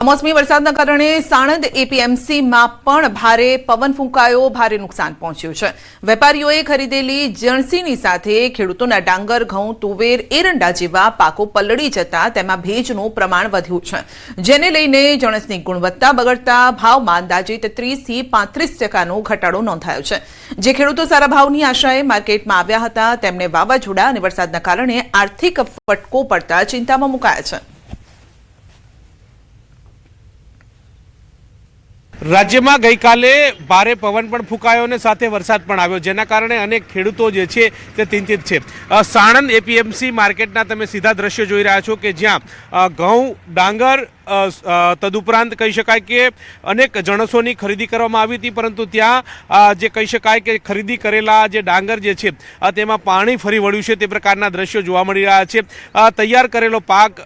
કમોસમી વરસાદના કારણે સાણંદ એપીએમસીમાં પણ ભારે પવન ફૂંકાયો, ભારે નુકસાન પહોંચ્યું છે। વેપારીઓએ ખરીદેલી જણસીની સાથે ખેડૂતોના ડાંગર, ઘઉં, તુવેર, એરંડા જેવા પાકો પલળી જતા તેમાં ભેજનું પ્રમાણ વધ્યું છે, જેને લઈને જણસની ગુણવત્તા બગડતા ભાવમાં અંદાજિત 30 થી 35% ઘટાડો નોંધાયો છે। જે ખેડૂતો સારા ભાવની આશાએ માર્કેટમાં આવ્યા હતા તેમને વાવાઝોડા અને વરસાદના કારણે આર્થિક ફટકો પડતા ચિંતામાં મુકાયા છે। રાજ્યમાં ગઈકાલે ભારે પવન પણ ફૂંકાયો અને સાથે વરસાદ પણ આવ્યો, જેના કારણે અનેક ખેડૂતો જે છે તે ચિંતિત છે। સાણંદ એપીએમસી માર્કેટના તમે સીધા દ્રશ્યો જોઈ રહ્યા છો કે જ્યાં ઘઉં, ડાંગર તદુપરાંત કહી શકાય કે અનેક જણસોની ખરીદી કરવામાં આવી હતી, પરંતુ ત્યાં જે કહી શકાય કે ખરીદી કરેલા જે ડાંગર જે છે તેમાં પાણી ફરી વળ્યું છે, તે પ્રકારના દ્રશ્યો જોવા મળી રહ્યા છે। તૈયાર કરેલો પાક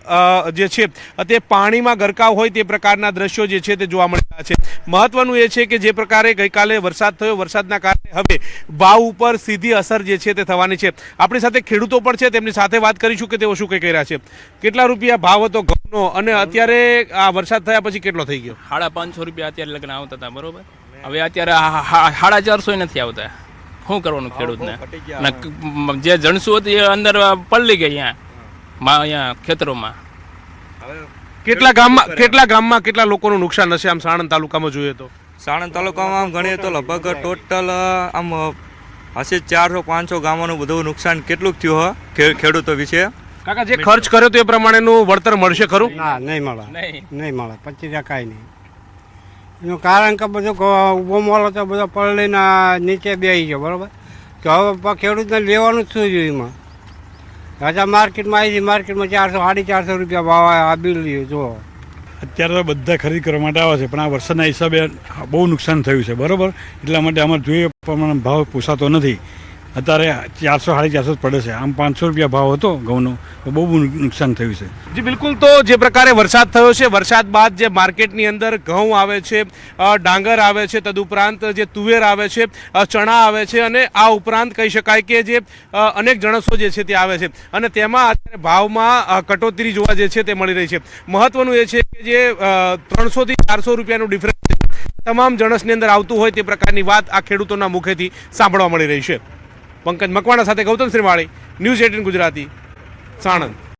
જે છે તે પાણીમાં ગરકાવ હોય તે પ્રકારના દ્રશ્યો જે છે તે જોવા મળી રહ્યા છે। મહત્વનું એ છે કે જે પ્રકારે ગઈકાલે વરસાદ થયો, વરસાદના કારણે હવે ભાવ ઉપર સીધી અસર જે છે તે થવાની છે। આપણી સાથે ખેડૂતો પણ છે, તેમની સાથે વાત કરીશું કે તેઓ શું કહી રહ્યા છે। કેટલા રૂપિયા ભાવ હતો ઘઉંનો અને અત્યારે આ વરસાદ થયા પછી કેટલો થઈ ગયો? 550 રૂપિયા અત્યારે લગ્ન આવતા હતા, બરોબર। હવે અત્યારે 450 નથી આવતા। શું કરવાનું ખેડૂતને? જે જણસું હતી એ અંદર પલળી ગઈ અહીંયા ખેતરોમાં। કેટલા ગામમાં કેટલા લોકોનું નુકસાન હશે આમ સાણંદ તાલુકામાં જોઈએ તો? સાણંદ તાલુકામાં આમ ગણીએ તો લગભગ ટોટલ આમ હશે 400-500 ગામોનું બધું નુકસાન કેટલું થયું ખેડૂતો વિશે? કાકા, જે ખર્ચ કર્યો તો એ પ્રમાણેનું વળતર મળશે ખરું? ના, નહીં મળે, નહીં મળે, 25% કાંઈ નહીં। એનું કારણ કે બધું ઊભો મોલ હતો બધો પલળીને નીચે બેસી ગયો, બરાબર। તો હવે ખેડૂતને લેવાનું જ શું જોઈએ એમાં? રાજા માર્કેટમાં આવી હતી, માર્કેટમાં 400-450 રૂપિયા ભાવ આ બિલ લ્યો જો। અત્યારે તો બધા ખરીદ કરવા માટે આવે છે, પણ આ વરસાદના હિસાબે બહુ નુકસાન થયું છે, બરાબર। એટલા માટે અમારે જોઈએ પ્રમાણે ભાવ પોસાતો નથી। અત્યારે 400-450 પડે છે, આમ 500 રૂપિયા ભાવ હતો ઘઉંનો, તો બહુ નુકસાન થયું છે। જી બિલકુલ, તો જે પ્રકારે વરસાદ થયો છે, વરસાદ બાદ જે માર્કેટની અંદર ઘઉં આવે છે, ડાંગર આવે છે, તદુપરાંત જે તુવેર આવે છે, ચણા આવે છે, અને આ ઉપરાંત કહી શકાય કે જે અનેક જણસો જે છે તે આવે છે, અને તેમાં અત્યારે ભાવમાં કટોતરી જોવા જે છે તે મળી રહી છે। મહત્વનું એ છે કે જે 300 થી 400 રૂપિયાનું ડિફરન્સ તમામ જણસની અંદર આવતું હોય તે પ્રકારની વાત આ ખેડૂતોના મુખેથી સાંભળવા મળી રહી છે। પંકજ મકવાણા સાથે ગૌતમ શ્રીવાળી, ન્યૂઝ 18 ગુજરાતી, સાણંદ।